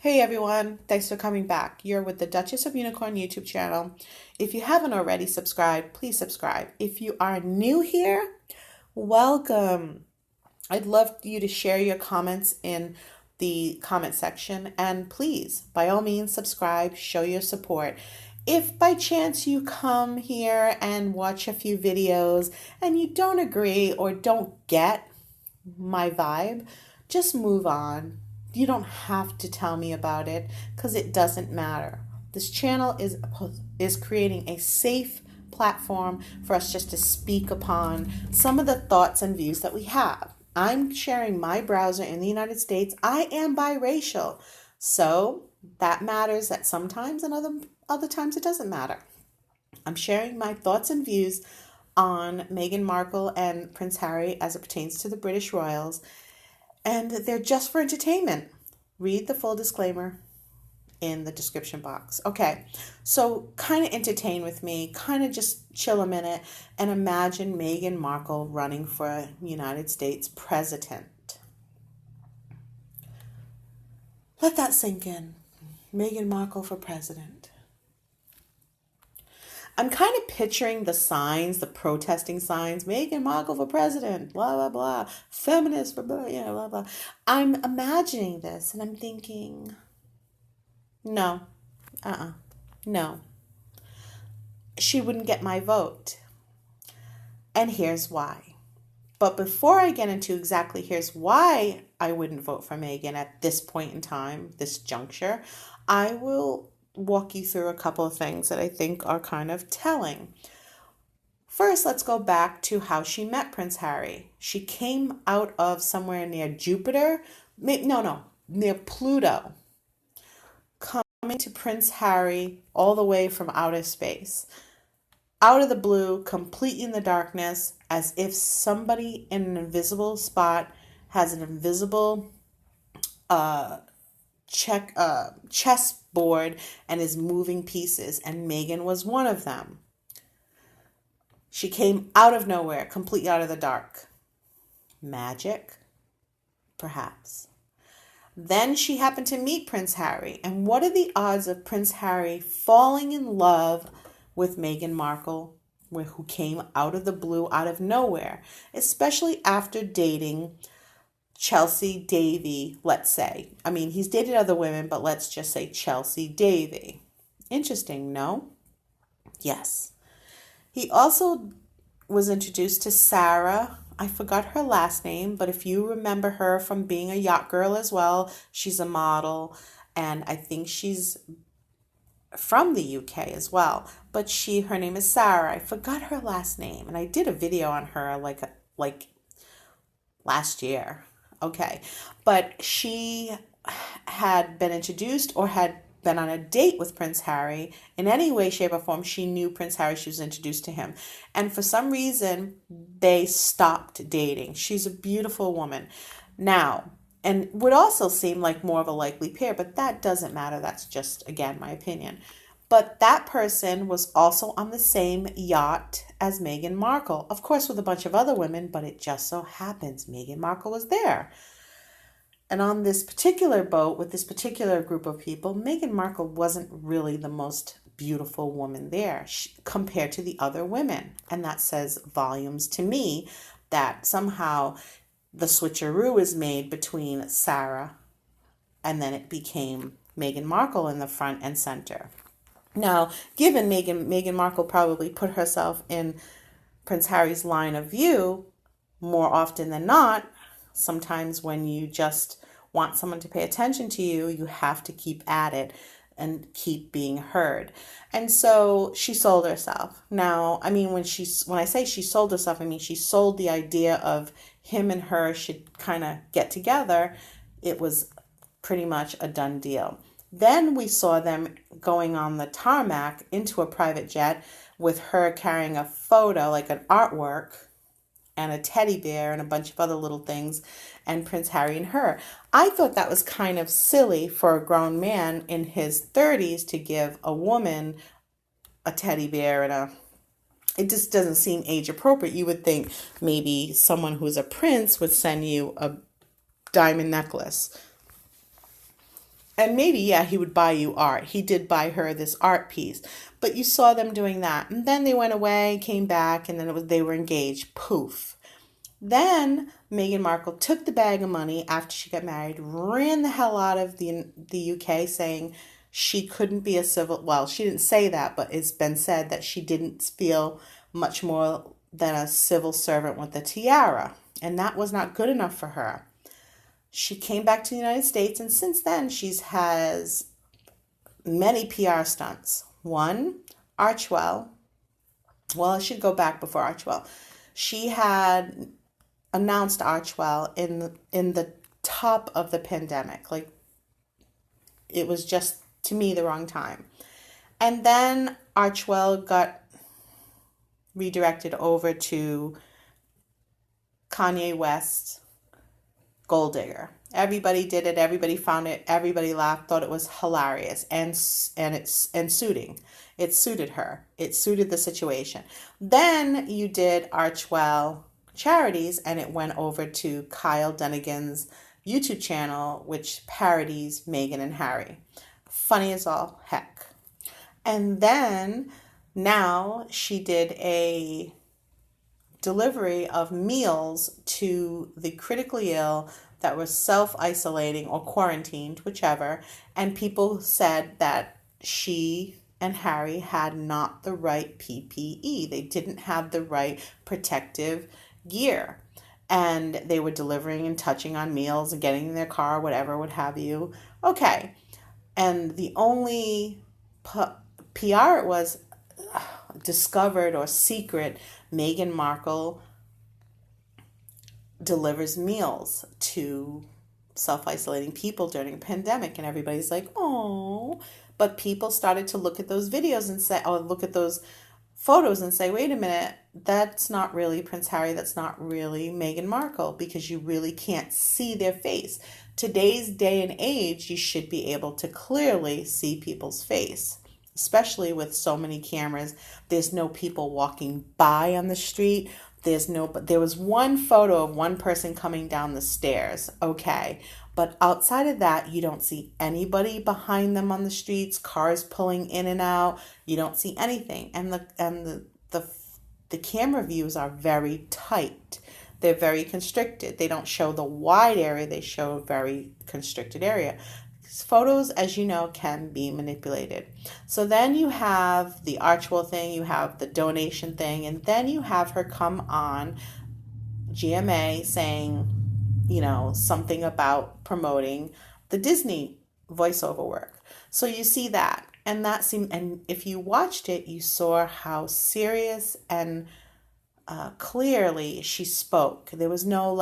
Hey everyone, thanks for coming back. You're with the Duchess of Unicorn YouTube channel. If you haven't already subscribed, please subscribe. If you are new here, welcome. I'd love you to share your comments in the comment section, and please, by all means, subscribe, show your support. If by chance you come here and watch a few videos and you don't agree or don't get my vibe, just move on. You don't have to tell me about it because it doesn't matter. This channel is creating a safe platform for us just to speak upon some of the thoughts and views that we have. I'm sharing my browser in the United States. I am biracial. So that matters at sometimes and other times it doesn't matter. I'm sharing my thoughts and views on Meghan Markle and Prince Harry as it pertains to the British royals, and they're just for entertainment. Read the full disclaimer in the description box. Okay, so kind of entertain with me, kind of just chill a minute and imagine Meghan Markle running for United States president. Let that sink in. Meghan Markle for president. I'm kind of picturing the signs, the protesting signs, Meghan Markle for president, blah, blah, blah, feminist for blah, blah, blah. I'm imagining this and I'm thinking, no, no, she wouldn't get my vote. And here's why. But before I get into exactly here's why I wouldn't vote for Meghan at this point in time, this juncture, I will walk you through a couple of things that I think are kind of telling. First, let's go back to how she met Prince Harry. She came out of somewhere near Jupiter, near Pluto, coming to Prince Harry all the way from outer space. Out of the blue, completely in the darkness, as if somebody in an invisible spot has an invisible chessboard and is moving pieces, and Meghan was one of them. She came out of nowhere, completely out of the dark. Magic? Perhaps. Then she happened to meet Prince Harry, and what are the odds of Prince Harry falling in love with Meghan Markle, who came out of the blue, out of nowhere, especially after dating Chelsea Davy, let's say. I mean, he's dated other women, but let's just say Chelsea Davy. Interesting, no? Yes. He also was introduced to Sarah. I forgot her last name, but if you remember her from being a yacht girl as well, she's a model, and I think she's from the UK as well. But her name is Sarah. I forgot her last name, and I did a video on her like last year. Okay, but she had been introduced or had been on a date with Prince Harry. In any way, shape, or form, she knew Prince Harry. She was introduced to him. And for some reason, they stopped dating. She's a beautiful woman. Now, and would also seem like more of a likely pair, but that doesn't matter. That's just, again, my opinion. But that person was also on the same yacht as Meghan Markle, of course with a bunch of other women, but it just so happens Meghan Markle was there. And on this particular boat with this particular group of people, Meghan Markle wasn't really the most beautiful woman there compared to the other women. And that says volumes to me that somehow the switcheroo is made between Sarah and then it became Meghan Markle in the front and center. Now, given Meghan Markle probably put herself in Prince Harry's line of view more often than not, sometimes when you just want someone to pay attention to you, you have to keep at it and keep being heard. And so she sold herself. Now, I mean, when I say she sold herself, I mean she sold the idea of him and her should kind of get together. It was pretty much a done deal. Then we saw them going on the tarmac into a private jet with her carrying a photo, like an artwork, and a teddy bear and a bunch of other little things, and Prince Harry and her. I thought that was kind of silly for a grown man in his 30s to give a woman a teddy bear it just doesn't seem age appropriate. You would think maybe someone who's a prince would send you a diamond necklace. And maybe, yeah, he would buy you art. He did buy her this art piece, but you saw them doing that. And then they went away, came back, and then they were engaged. Poof. Then Meghan Markle took the bag of money after she got married, ran the hell out of the UK, saying she couldn't be a civil. Well, she didn't say that, but it's been said that she didn't feel much more than a civil servant with a tiara, and that was not good enough for her. She came back to the United States, and since then she's has many PR stunts. One, Archwell. Well, I should go back before Archwell. She had announced Archwell in the top of the pandemic. Like, it was just, to me, the wrong time. And then Archwell got redirected over to Kanye West, Gold Digger. Everybody did it. Everybody found it. Everybody laughed. Thought it was hilarious, and suiting. It suited her. It suited the situation. Then you did Archwell Charities, and it went over to Kyle Dunnigan's YouTube channel, which parodies Meghan and Harry. Funny as all heck. And then now she did a delivery of meals to the critically ill that were self-isolating or quarantined, whichever, and people said that she and Harry had not the right PPE. They didn't have the right protective gear, and they were delivering and touching on meals and getting in their car, whatever, what have you. Okay, and the only PR it was discovered or secret, Meghan Markle delivers meals to self-isolating people during a pandemic, and everybody's like, oh. But people started to look at those videos and say, oh, look at those photos and say, wait a minute, that's not really Prince Harry, that's not really Meghan Markle, because you really can't see their face. Today's day and age, you should be able to clearly see people's face, especially with so many cameras. There's no people walking by on the street. But there was one photo of one person coming down the stairs. Okay. But outside of that, you don't see anybody behind them on the streets, cars pulling in and out. You don't see anything. And the camera views are very tight. They're very constricted. They don't show the wide area. They show a very constricted area. Photos, as you know, can be manipulated. So then you have the Archwell thing, you have the donation thing, and then you have her come on GMA saying, something about promoting the Disney voiceover work. So you see that, and if you watched it, you saw how serious and clearly she spoke. There was no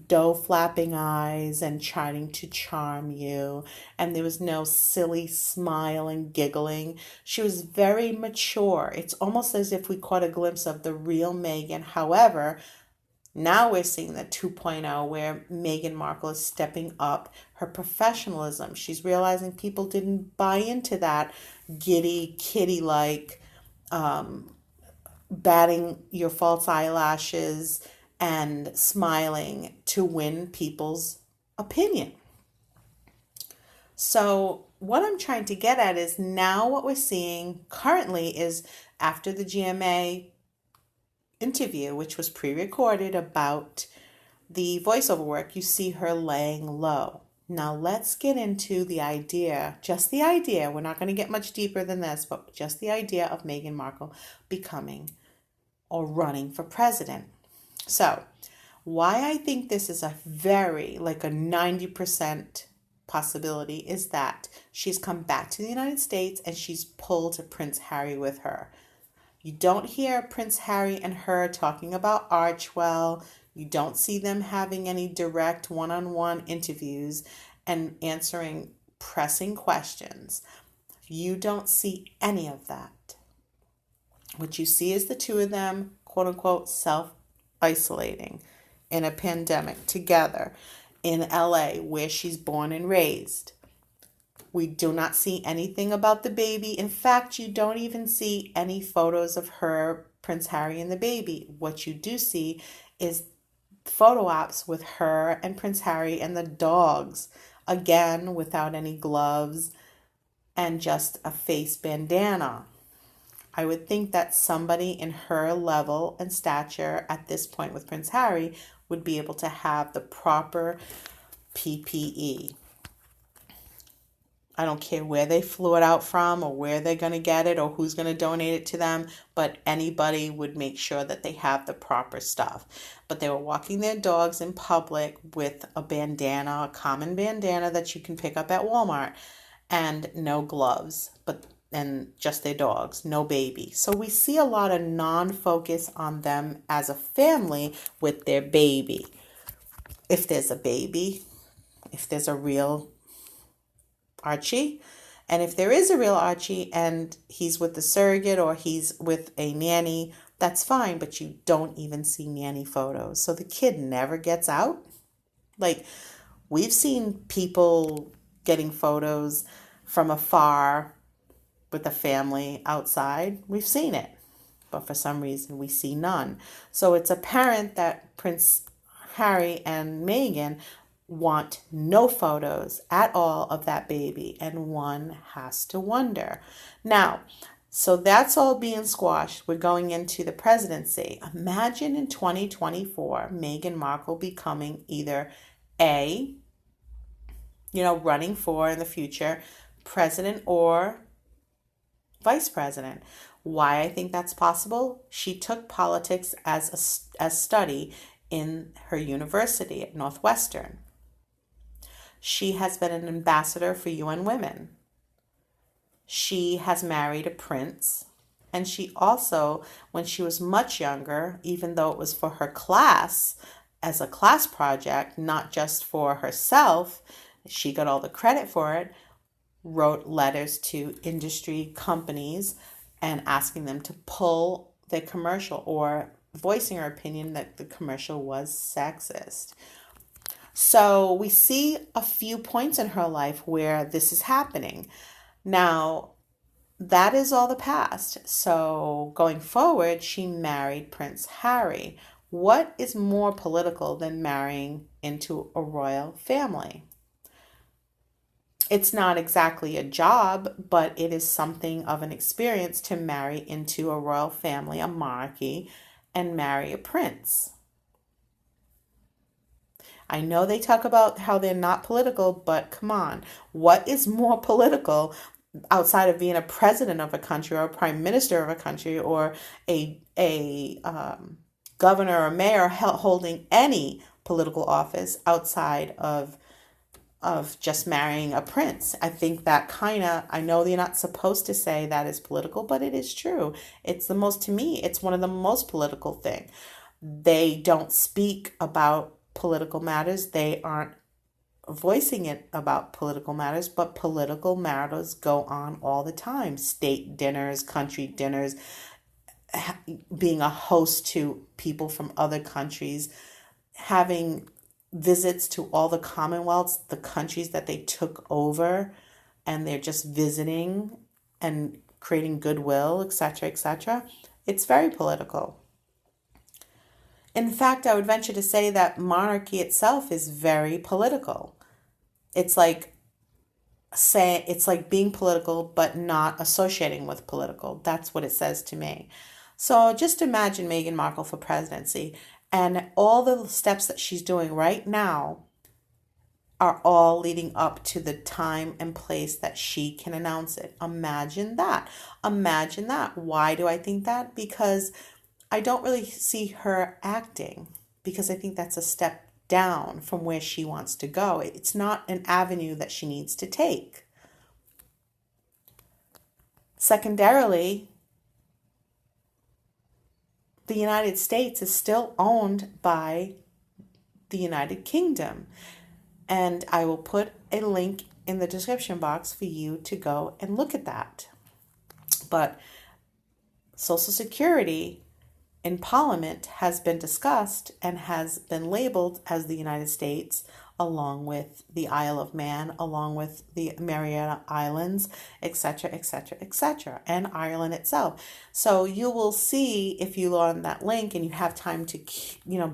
doe flapping eyes and trying to charm you, and there was no silly smile and giggling. She was very mature. It's almost as if we caught a glimpse of the real Meghan. However, now we're seeing the 2.0 where Meghan Markle is stepping up her professionalism. She's realizing people didn't buy into that giddy, kitty-like, batting your false eyelashes and smiling to win people's opinion. So what I'm trying to get at is now what we're seeing currently is after the GMA interview, which was pre-recorded about the voiceover work, you see her laying low. Now let's get into the idea, just the idea. We're not going to get much deeper than this, but just the idea of Meghan Markle becoming or running for president. So why I think this is a very, a 90% possibility is that she's come back to the United States and she's pulled Prince Harry with her. You don't hear Prince Harry and her talking about Archwell. You don't see them having any direct one-on-one interviews and answering pressing questions. You don't see any of that. What you see is the two of them, quote unquote, self-isolating in a pandemic together in LA, where she's born and raised. We do not see anything about the baby. In fact, you don't even see any photos of her, Prince Harry, and the baby. What you do see is photo ops with her and Prince Harry and the dogs. again, without any gloves and just a face bandana. I would think that somebody in her level and stature at this point with Prince Harry would be able to have the proper PPE. I don't care where they flew it out from or where they're going to get it or who's going to donate it to them, but anybody would make sure that they have the proper stuff. But they were walking their dogs in public with a bandana, a common bandana that you can pick up at Walmart, and no gloves, and just their dogs, no baby. So we see a lot of non-focus on them as a family with their baby. If there's a baby, if there's a real Archie, and if there is a real Archie and he's with the surrogate or he's with a nanny, that's fine, but you don't even see nanny photos. So the kid never gets out. Like, we've seen people getting photos from afar with a family outside. We've seen it, but for some reason we see none. So it's apparent that Prince Harry and Meghan want no photos at all of that baby, and one has to wonder. Now, so that's all being squashed. We're going into the presidency. Imagine in 2024, Meghan Markle becoming either A, running for in the future, president or vice president. Why I think that's possible? She took politics as a study in her university at Northwestern. She has been an ambassador for UN Women. She has married a prince. And she also, when she was much younger, even though it was for her class, as a class project, not just for herself, she got all the credit for it, wrote letters to industry companies and asking them to pull their commercial or voicing her opinion that the commercial was sexist. So we see a few points in her life where this is happening. Now, that is all the past. So going forward, she married Prince Harry. What is more political than marrying into a royal family? It's not exactly a job, but it is something of an experience to marry into a royal family, a monarchy, and marry a prince. I know they talk about how they're not political, but come on. What is more political outside of being a president of a country or a prime minister of a country or a governor or mayor holding any political office outside of just marrying a prince? I think that I know you're not supposed to say that is political, but it is true. To me, it's one of the most political thing. They don't speak about political matters. They aren't voicing it about political matters, but political matters go on all the time. State dinners, country dinners, being a host to people from other countries, having visits to all the commonwealths, the countries that they took over, and they're just visiting and creating goodwill, etc., etc. It's very political. In fact, I would venture to say that monarchy itself is very political. It's like being political but not associating with political. That's what it says to me. So just imagine Meghan Markle for presidency, and all the steps that she's doing right now are all leading up to the time and place that she can announce it. Imagine that. Imagine that. Why do I think that? Because I don't really see her acting, because I think that's a step down from where she wants to go. It's not an avenue that she needs to take. Secondarily, the United States is still owned by the United Kingdom. And I will put a link in the description box for you to go and look at that. But Social Security in Parliament has been discussed and has been labeled as the United States, along with the Isle of Man, along with the Mariana Islands, etc., etc., etc., and Ireland itself. So you will see, if you go on that link and you have time to,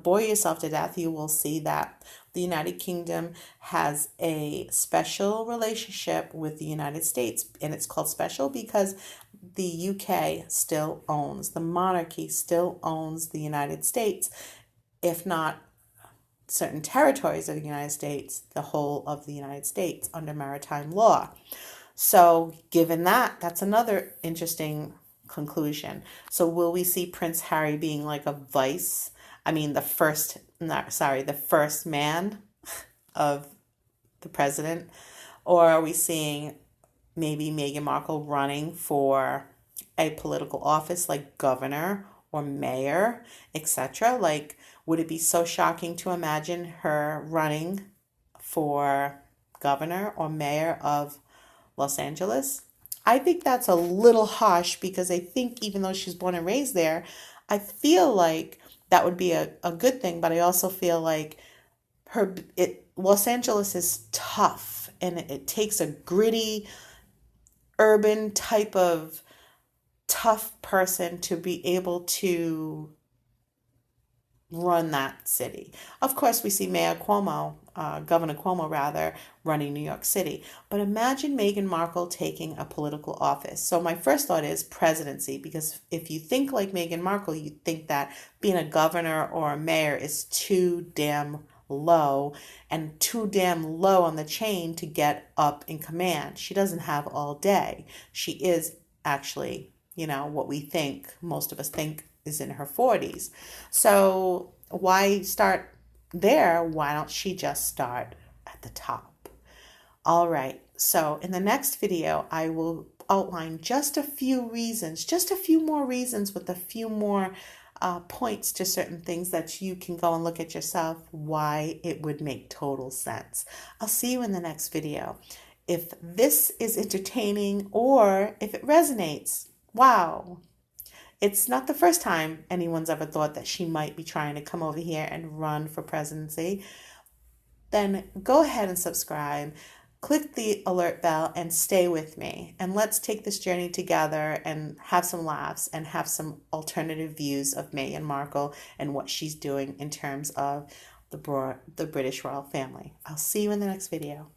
bore yourself to death, you will see that the United Kingdom has a special relationship with the United States, and it's called special because the UK still owns, the monarchy still owns the United States, if not certain territories of the United States, the whole of the United States under maritime law. So, given that, that's another interesting conclusion. So, will we see Prince Harry being like a vice? I mean, the first man of the president? Or are we seeing maybe Meghan Markle running for a political office like governor or mayor, etc.? Like, would it be so shocking to imagine her running for governor or mayor of Los Angeles? I think that's a little harsh because I think even though she's born and raised there, I feel like that would be a good thing, but I also feel like Los Angeles is tough and it takes a gritty urban type of tough person to be able to run that city. Of course, we see Governor Cuomo rather, running New York City. But imagine Meghan Markle taking a political office. So my first thought is presidency, because if you think like Meghan Markle, you think that being a governor or a mayor is too damn low and too damn low on the chain to get up in command. She doesn't have all day. She is actually, what we think, most of us think, is in her 40s. So why start there? Why don't she just start at the top? All right. So in the next video, I will outline just a few more reasons with a few more points to certain things that you can go and look at yourself, why it would make total sense. I'll see you in the next video. If this is entertaining or if it resonates, wow. It's not the first time anyone's ever thought that she might be trying to come over here and run for presidency. Then go ahead and subscribe, click the alert bell, and stay with me. And let's take this journey together and have some laughs and have some alternative views of Meghan Markle and what she's doing in terms of the British royal family. I'll see you in the next video.